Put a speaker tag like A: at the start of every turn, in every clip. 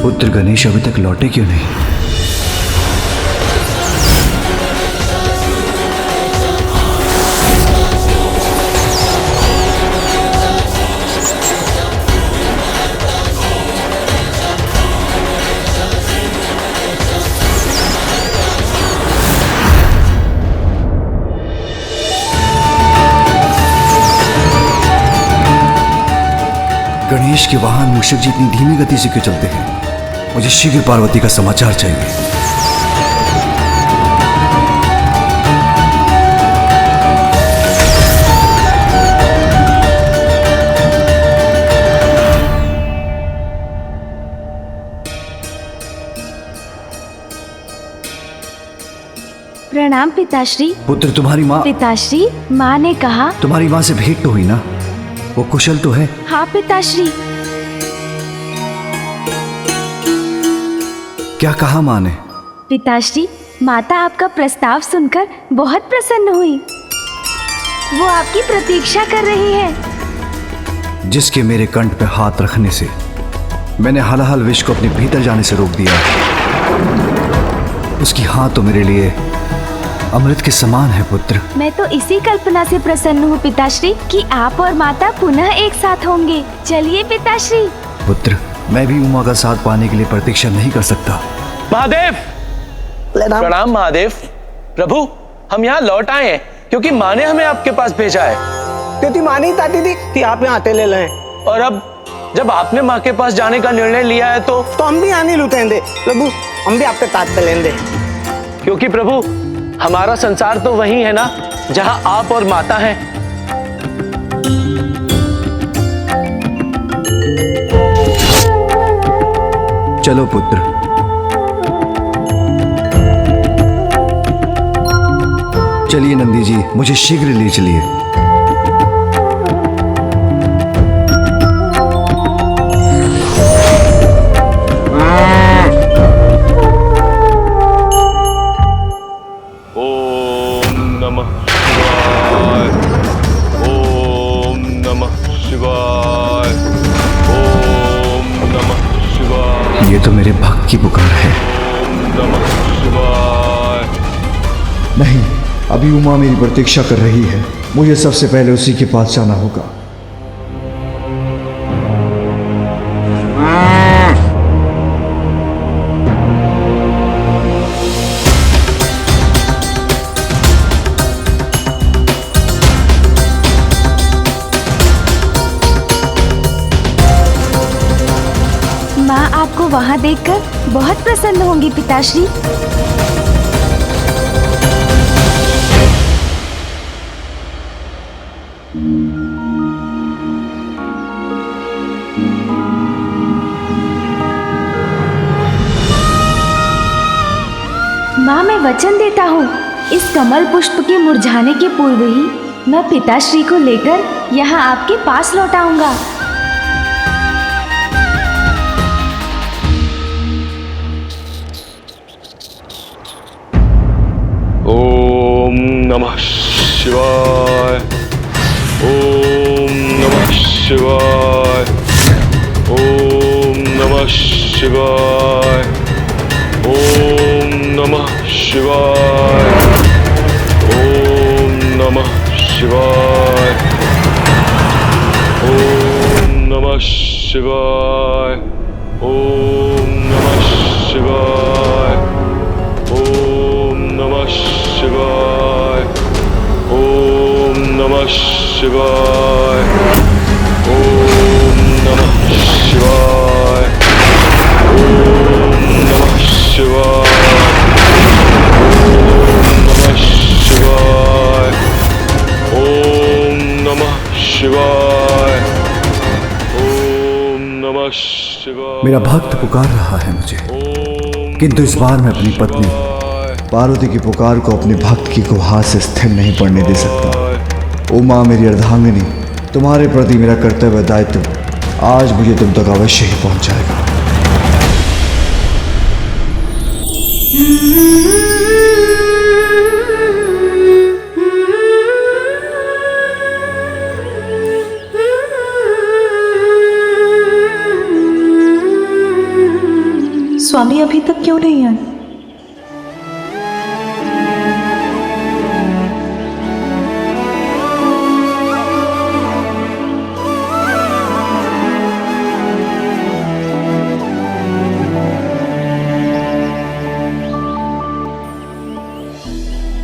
A: पुत्र गणेश अभी तक लौटे क्यों नहीं? गणेश के वाहन मूषक जी इतनी धीमी गति से क्यों चलते हैं? मुझे शीघ्र पार्वती का समाचार चाहिए।
B: प्रणाम पिताश्री।
A: पुत्र, तुम्हारी माँ।
B: पिताश्री, माँ ने कहा।
A: तुम्हारी माँ से भेंट तो हुई ना? वो कुशल तो है?
B: हाँ पिताश्री।
A: क्या कहा माँ ने?
B: पिताश्री, माता आपका प्रस्ताव सुनकर बहुत प्रसन्न हुई। वो आपकी प्रतीक्षा कर रही है।
A: जिसके मेरे कंठ पे हाथ रखने से मैंने हलाहल विष को अपने भीतर जाने से रोक दिया, उसकी हाथ तो मेरे लिए अमृत के समान है पुत्र।
B: मैं तो इसी कल्पना से प्रसन्न हूँ पिताश्री कि आप और माता पुनः एक साथ होंगे। चलिए पिताश्री।
A: पुत्र, मैं भी उमा का साथ पाने के लिए प्रतीक्षा नहीं कर सकता।
C: महादेव! प्रणाम महादेव। प्रभु, हम यहाँ लौट आए हैं क्योंकि माँ ने हमें आपके पास भेजा है।
D: क्योंकि माँ नहीं चाहती थी कि आप यहाँ आते ले लें।
C: और अब जब आपने माँ के पास जाने का निर्णय लिया है तो
D: हम भी यहाँ नहीं लुटेंगे प्रभु, हम भी आपके साथ चलेंगे।
C: क्योंकि प्रभु, हमारा संसार तो वही है ना जहाँ आप और माता हैं।
A: चलो पुत्र। चलिए नंदी जी, मुझे शीघ्र ले चलिए। ये तो मेरे भक्त की पुकार है। नहीं, अभी उमा मेरी प्रतीक्षा कर रही है। मुझे सबसे पहले उसी के पास जाना होगा।
B: माँ आपको वहाँ देखकर बहुत प्रसन्न होंगी पिताश्री। माँ, मैं वचन देता हूँ, इस कमल पुष्प के मुरझाने के पूर्व ही मैं पिताश्री को लेकर यहाँ आपके पास लौट आऊंगा।
E: ओम नमः शिवाय। ओम नमः शिवाय। ओम नमः शिवाय। ओम नमः शिवाय। ओम नमः शिवाय। ओम नमः शिवाय। ओम नमः शिवाय। ओम नमः शिवाय। ओम नमः शिवाय। ओम नमः शिवाय। ओम नमः शिवाय। ओम नमः शिवाय। ओम नमः शिवाय।
A: मेरा भक्त पुकार रहा है मुझे, किंतु इस बार मैं अपनी पत्नी पार्वती की पुकार को अपने भक्त की गुहार से स्थिर नहीं पड़ने दे सकता। उमा मेरी अर्धांगिनी, तुम्हारे प्रति मेरा कर्तव्य दायित्व आज मुझे तुम तक अवश्य ही पहुंचाएगा।
F: स्वामी अभी तक क्यों नहीं आए?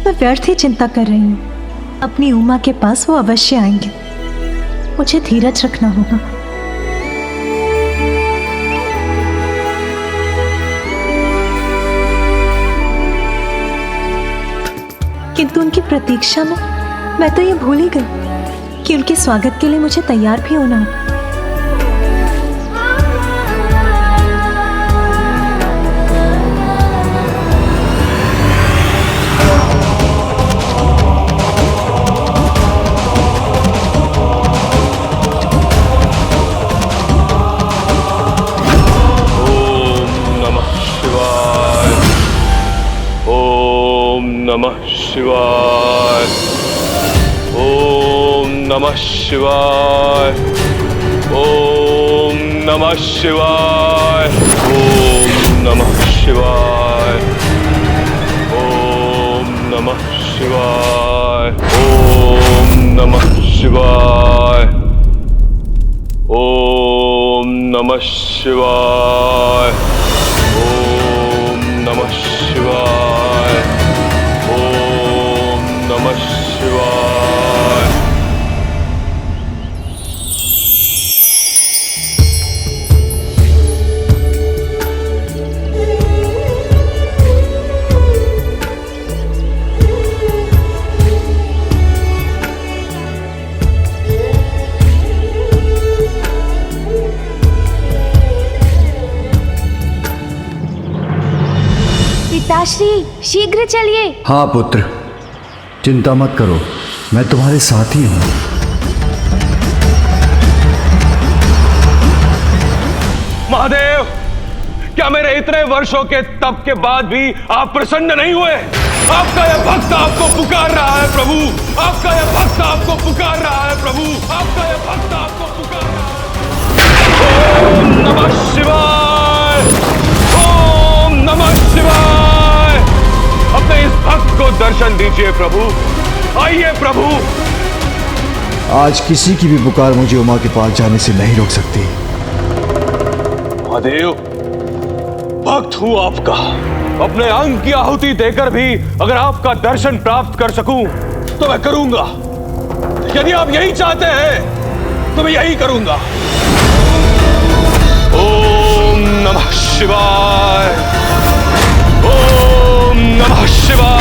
F: मैं व्यर्थ ही चिंता कर रही हूँ। अपनी उमा के पास वो अवश्य आएंगे। मुझे धीरज रखना होगा। किंतु उनकी प्रतीक्षा में मैं तो ये भूल ही गई कि उनके स्वागत के लिए मुझे तैयार भी होना है।
E: नमः शिवाय। ओम नमः शिवाय। ओम नमः शिवाय। ओम नमः शिवाय। ओम नमः शिवाय। ओम नमः शिवाय। ओम नमः शिवाय। ओम नमः शिवाय। ओम नमः शिवाय।
B: पिताश्री शीघ्र चलिए।
A: हाँ पुत्र, चिंता मत करो, मैं तुम्हारे साथ ही हूँ।
E: महादेव, क्या मेरे इतने वर्षों के तप के बाद भी आप प्रसन्न नहीं हुए? आपका यह भक्त आपको पुकार रहा है प्रभु। आपका यह भक्त आपको पुकार रहा है प्रभु। आपका यह भक्त आपको पुकार रहा है। ओम नमः शिवाय। ओम नमः शिवाय। अपने इस भक्त को दर्शन दीजिए प्रभु। आइए प्रभु।
A: आज किसी की भी पुकार मुझे उमा के पास जाने से नहीं रोक सकती।
E: महादेव, भक्त हूं आपका। अपने अंग की आहुति देकर भी अगर आपका दर्शन प्राप्त कर सकूं तो मैं करूंगा। यदि आप यही चाहते हैं तो मैं यही करूंगा। ओम नमः शिवाय। ओम नमः शिवाय।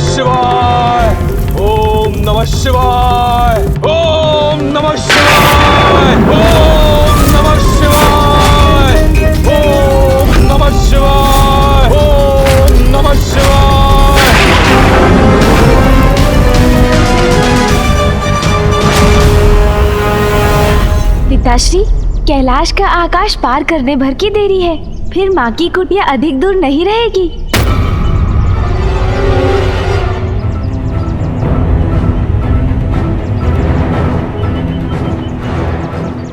E: शिवाय। ओम नमः शिवाय। ओम नमः शिवाय। ओम नमः शिवाय। ओम नमः शिवाय।
B: पिताश्री, कैलाश का आकाश पार करने भर की देरी है, फिर माँ की कुटिया अधिक दूर नहीं रहेगी।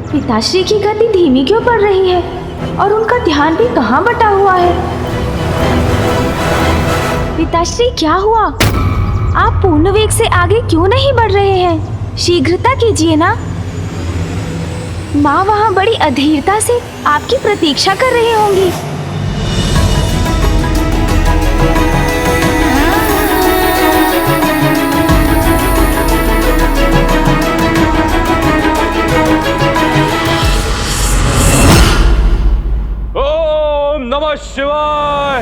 B: पिताश्री की गति धीमी क्यों पड़ रही है और उनका ध्यान भी कहाँ बटा हुआ है? पिताश्री, क्या हुआ? आप पूर्ण वेग से आगे क्यों नहीं बढ़ रहे हैं? शीघ्रता कीजिए ना। माँ वहाँ बड़ी अधीरता से आपकी प्रतीक्षा कर रही होंगी।
E: नमः शिवाय।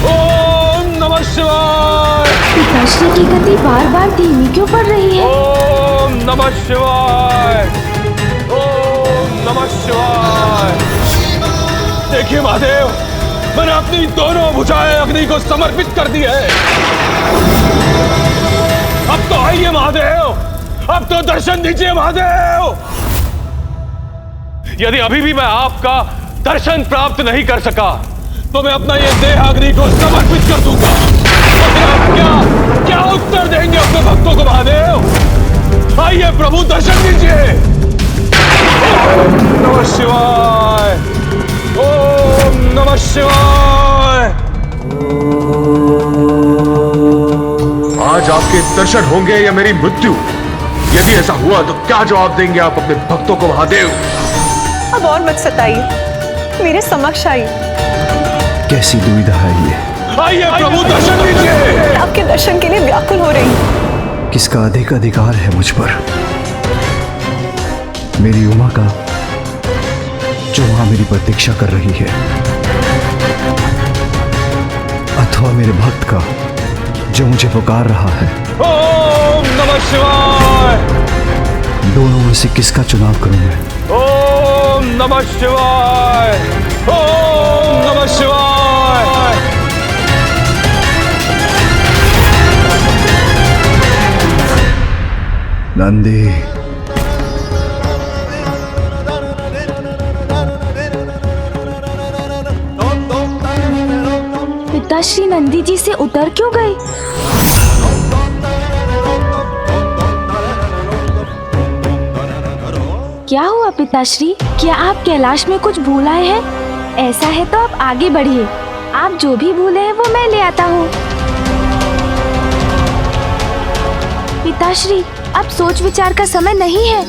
E: ओम नमः शिवाय।
B: पिताश्री की गति बार बार धीमी क्यों पड़ रही है?
E: ओम नमः शिवाय। ओम नमः शिवाय। देखिए महादेव, मैंने अपनी दोनों भुजाएं अग्नि को समर्पित कर दी है। अब तो आइए महादेव, अब तो दर्शन दीजिए महादेव। यदि अभी भी मैं आपका दर्शन प्राप्त नहीं कर सका तो मैं अपना ये देह अग्नि को समर्पित कर दूंगा। और फिर आप क्या उत्तर देंगे अपने भक्तों को महादेव? आइए प्रभु, दर्शन दीजिए। ओम नमः शिवाय, ओम नमः शिवाय।
G: आज आपके दर्शन होंगे या मेरी मृत्यु? यदि ऐसा हुआ तो क्या जवाब देंगे आप अपने भक्तों को महादेव?
F: अब और मत सताइए, मेरे समक्ष आइए।
A: कैसी दुविधा है ये?
E: आइए प्रभु, दर्शन दीजिए।
F: मैं आपके दर्शन के लिए व्याकुल हो रही हूँ।
A: किसका अधिक अधिकार है मुझ पर? मेरी उमा का, जो वहां मेरी प्रतीक्षा कर रही है, अथवा मेरे भक्त का जो मुझे पुकार रहा है?
E: ओम नमः शिवाय।
A: दोनों में से किसका चुनाव करूं मैं?
E: ओम नमः शिवाय, ओम नमः शिवाय।
A: नंदी,
B: पिताश्री नंदी जी से उतर क्यों गए? क्या हुआ पिताश्री? क्या आप कैलाश में कुछ भूल आए हैं? ऐसा है तो आप आगे बढ़िए। आप जो भी भूले हैं वो मैं ले आता हूँ। पिताश्री, अब सोच विचार का समय नहीं है।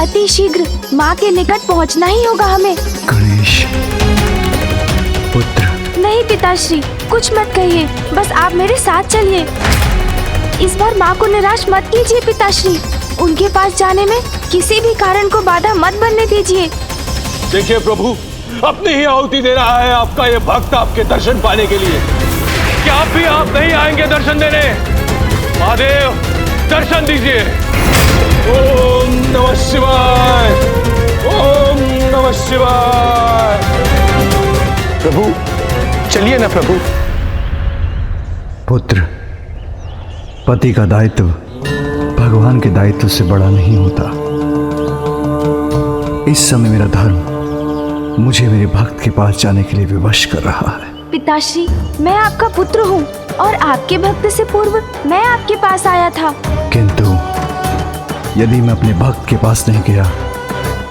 B: अति शीघ्र माँ के निकट पहुँचना ही होगा हमें।
A: गणेश पुत्र।
B: नहीं पिताश्री, कुछ मत कहिए, बस आप मेरे साथ चलिए। इस बार माँ को निराश मत कीजिए पिताश्री। उनके पास जाने में किसी भी कारण को बाधा मत बनने दीजिए।
E: देखिए प्रभु, अपनी ही आहुति दे रहा है आपका ये भक्त आपके दर्शन पाने के लिए। क्या आप नहीं आएंगे दर्शन देने? महादेव, दर्शन दीजिए। ओम नमः शिवाय, ओम नमः शिवाय।
C: प्रभु, चलिए ना प्रभु।
A: पुत्र, पति का दायित्व भगवान के दायित्व से बड़ा नहीं होता। इस समय मेरा धर्म मुझे मेरे भक्त के पास जाने के लिए विवश कर रहा है।
B: पिताश्री, मैं आपका पुत्र हूँ और आपके भक्त से पूर्व मैं आपके पास आया था।
A: किंतु यदि मैं अपने भक्त के पास नहीं गया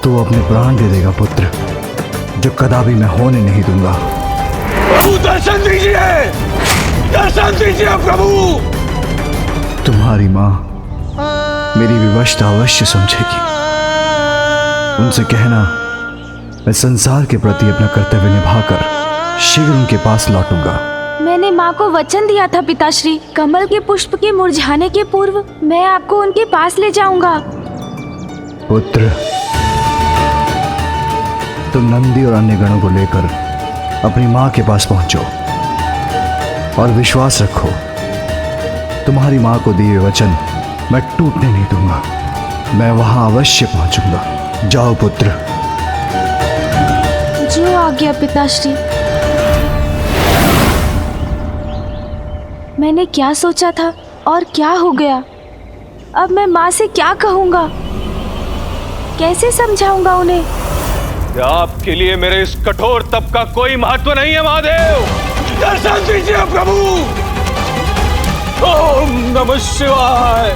A: तो वो अपने प्राण दे देगा पुत्र, जो कदापि मैं होने नहीं दूंगा।
E: प्रभु, दर्शन दीजिए, दर्शन दीजिए प्रभु।
A: तुम्हारी माँ मेरी विवशता अवश्य समझेगी। उनसे कहना मैं संसार के प्रति अपना कर्तव्य निभाकर शीघ्र उनके पास लौटूंगा।
B: मैंने माँ को वचन दिया था पिताश्री, कमल के पुष्प के मुरझाने के पूर्व मैं आपको उनके पास ले जाऊंगा।
A: पुत्र, तुम नंदी और अन्य गणों को लेकर अपनी माँ के पास पहुंचो और विश्वास रखो, तुम्हारी माँ को दिए वचन मैं टूटने नहीं दूंगा। मैं वहां अवश्य पहुंचूंगा। जाओ पुत्र।
B: जो आज्ञा पिताश्री। मैंने क्या सोचा था और क्या हो गया? अब मैं माँ से क्या कहूँगा? कैसे समझाऊंगा उन्हें?
E: आपके लिए मेरे इस कठोर तप का कोई महत्व नहीं है महादेव। दर्शन दीजिए प्रभु। ओम नमः शिवाय,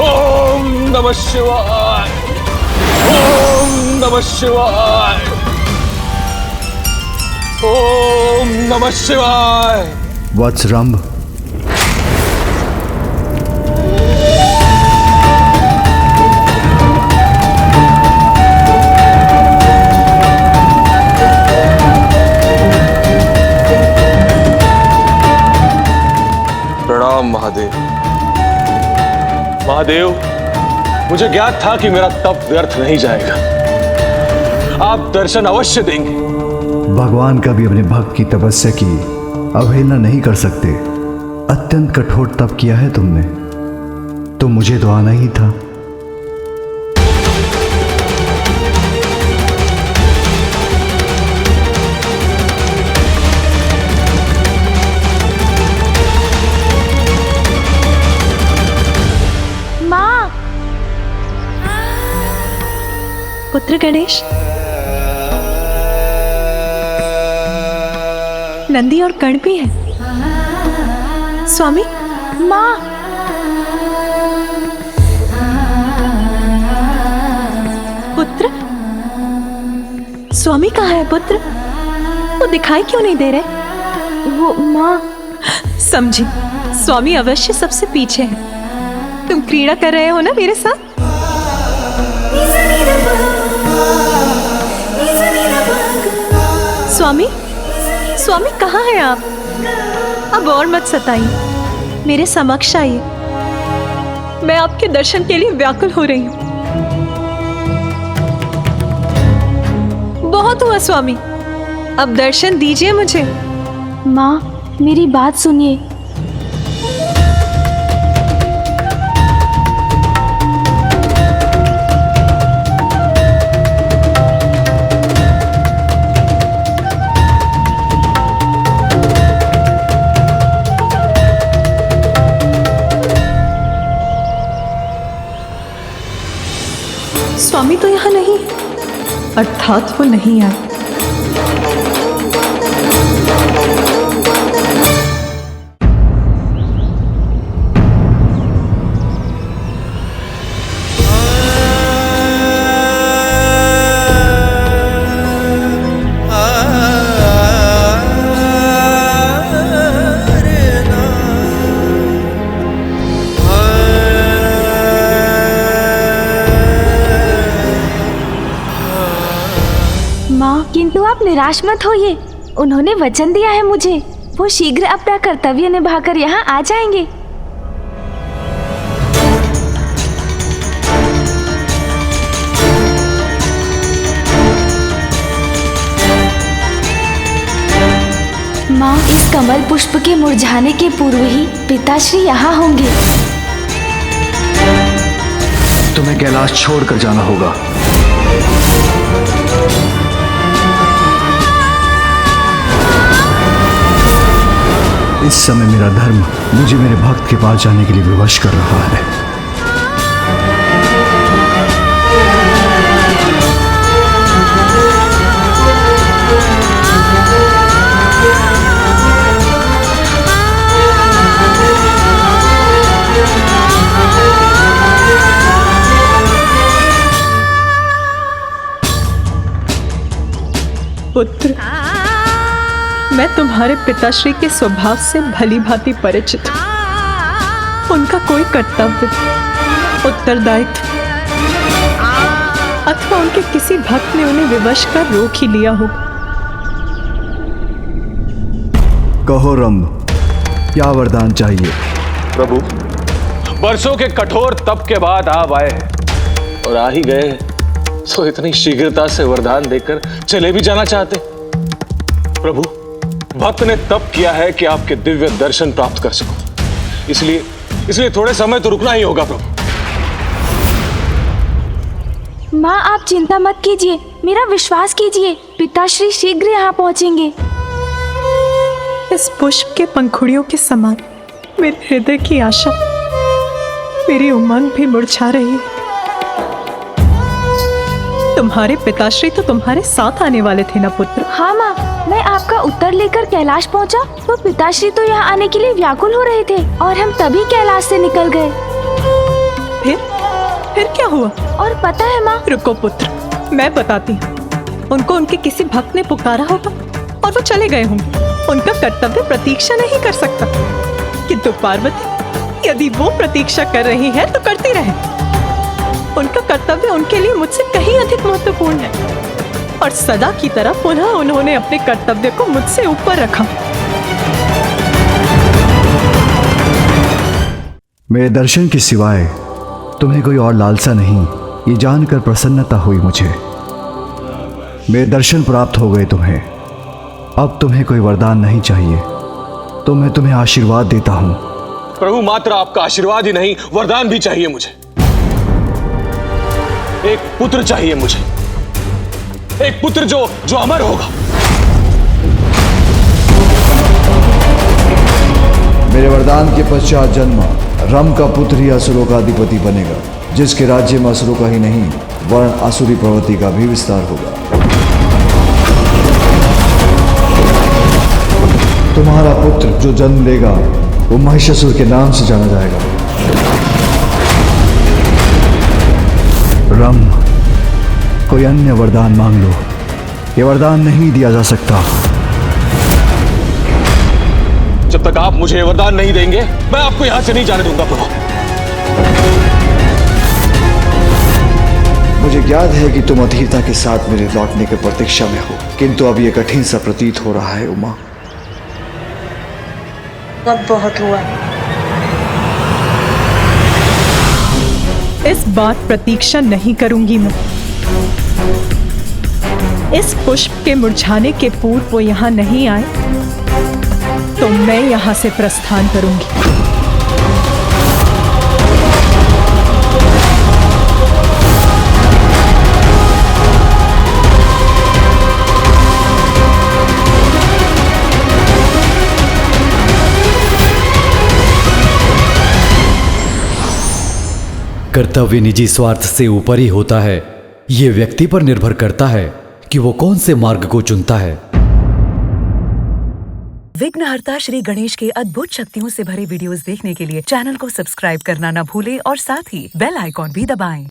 E: ओम नमः शिवाय, ओम नमः शिवाय, ओम नमः शिवाय।
A: वत्सरंभ,
E: प्रणाम महादेव। महादेव, मुझे ज्ञात था कि मेरा तप व्यर्थ नहीं जाएगा। आप दर्शन अवश्य देंगे।
A: भगवान कभी अपने भक्त की तपस्या की अवहेलना नहीं कर सकते। अत्यंत कठोर तप किया है तुमने, तो मुझे तो आना ही था।
F: पुत्र गणेश, नंदी और कर्ण भी है। स्वामी,
B: माँ,
F: पुत्र, स्वामी कहाँ है पुत्र? वो दिखाई क्यों नहीं दे रहे?
B: वो माँ,
F: समझी, स्वामी अवश्य सबसे पीछे है। तुम क्रीड़ा कर रहे हो ना मेरे साथ? स्वामी, स्वामी कहाँ हैं आप? अब और मत सताइए, मेरे समक्ष आइए। मैं आपके दर्शन के लिए व्याकुल हो रही हूँ। बहुत हुआ स्वामी, अब दर्शन दीजिए मुझे।
B: माँ, मेरी बात सुनिए।
F: स्वामी तो यहाँ नहीं, अर्थात वो नहीं आए।
B: किंतु आप निराश मत होइए, उन्होंने वचन दिया है मुझे, वो शीघ्र अपना कर्तव्य निभाकर यहाँ आ जाएंगे। माँ, इस कमल पुष्प के मुरझाने के पूर्व ही पिताश्री यहाँ होंगे।
A: तुम्हें कैलाश छोड़कर जाना होगा। इस समय मेरा धर्म मुझे मेरे भक्त के पास जाने के लिए विवश कर रहा है।
F: पुत्र, मैं तुम्हारे पिताश्री के स्वभाव से भली भांति परिचित हूं। उनका कोई कर्तव्य, उत्तरदायित्व अथवा उनके किसी भक्त ने उन्हें विवश कर रोक ही लिया हो।
A: कहो रंभ, क्या वरदान चाहिए?
E: प्रभु, वर्षों के कठोर तप के बाद आप आए और आ ही गए, तो इतनी शीघ्रता से वरदान देकर चले भी जाना चाहते? प्रभु, भक्त ने तप किया है कि आपके दिव्य दर्शन प्राप्त कर सको, इसलिए थोड़े समय तो रुकना ही होगा। प्रभु,
B: माँ, आप चिंता मत कीजिए, मेरा विश्वास कीजिए, पिताश्री शीघ्र यहाँ पहुँचेंगे।
F: इस पुष्प के पंखुड़ियों के समान मेरे हृदय की आशा, मेरी उमंग भी मुरझा रही है। तुम्हारे पिताश्री तो तुम्हारे साथ आने वाले थे ना पुत्र?
B: हाँ माँ, मैं आपका उत्तर लेकर कैलाश पहुँचा तो पिताश्री तो यहाँ आने के लिए व्याकुल हो रहे थे और हम तभी कैलाश से निकल गए।
F: फिर क्या हुआ?
B: और पता है माँ?
F: रुको पुत्र, मैं बताती हूँ। उनको उनके किसी भक्त ने पुकारा होगा और वो चले गए होंगे। उनका कर्तव्य प्रतीक्षा नहीं कर सकता, किंतु पार्वती, यदि वो प्रतीक्षा कर रही है तो करती रहे। उनका कर्तव्य उनके लिए मुझसे कहीं अधिक महत्वपूर्ण है और सदा की तरह पुनः उन्होंने अपने कर्तव्य को मुझसे ऊपर रखा।
A: मेरे दर्शन के सिवाय तुम्हें कोई और लालसा नहीं, ये जानकर प्रसन्नता हुई मुझे। मेरे दर्शन प्राप्त हो गए तुम्हें, अब तुम्हें कोई वरदान नहीं चाहिए, तो मैं तुम्हें आशीर्वाद देता हूं।
E: प्रभु, मात्र आपका आशीर्वाद ही नहीं, वरदान भी चाहिए मुझे। एक पुत्र चाहिए मुझे, एक पुत्र जो अमर होगा।
A: मेरे वरदान के पश्चात जन्म रम का पुत्र ही असुरों का अधिपति बनेगा, जिसके राज्य में असुरों का ही नहीं वर्ण आसुरी प्रवृत्ति का भी विस्तार होगा। तुम्हारा पुत्र जो जन्म लेगा वो महिषासुर के नाम से जाना जाएगा। रम, कोई अन्य वरदान मांग लो, ये वरदान नहीं दिया जा सकता।
E: जब तक आप मुझे वरदान नहीं देंगे मैं आपको यहां से नहीं जाने दूंगा प्रभु।
A: मुझे याद है कि तुम अधीरता के साथ मेरे लौटने की प्रतीक्षा में हो, किंतु अब यह कठिन सा प्रतीत हो रहा है उमा।
H: अब बहुत हुआ।
F: इस बार प्रतीक्षा नहीं करूंगी मैं। इस पुष्प के मुरझाने के पूर्व वो यहाँ नहीं आए तो मैं यहाँ से प्रस्थान करूंगी।
I: कर्तव्य निजी स्वार्थ से ऊपर ही होता है। ये व्यक्ति पर निर्भर करता है कि वो कौन से मार्ग को चुनता है।
J: विघ्नहर्ता श्री गणेश के अद्भुत शक्तियों से भरे वीडियोस देखने के लिए चैनल को सब्सक्राइब करना न भूलें और साथ ही बेल आइकॉन भी दबाएं।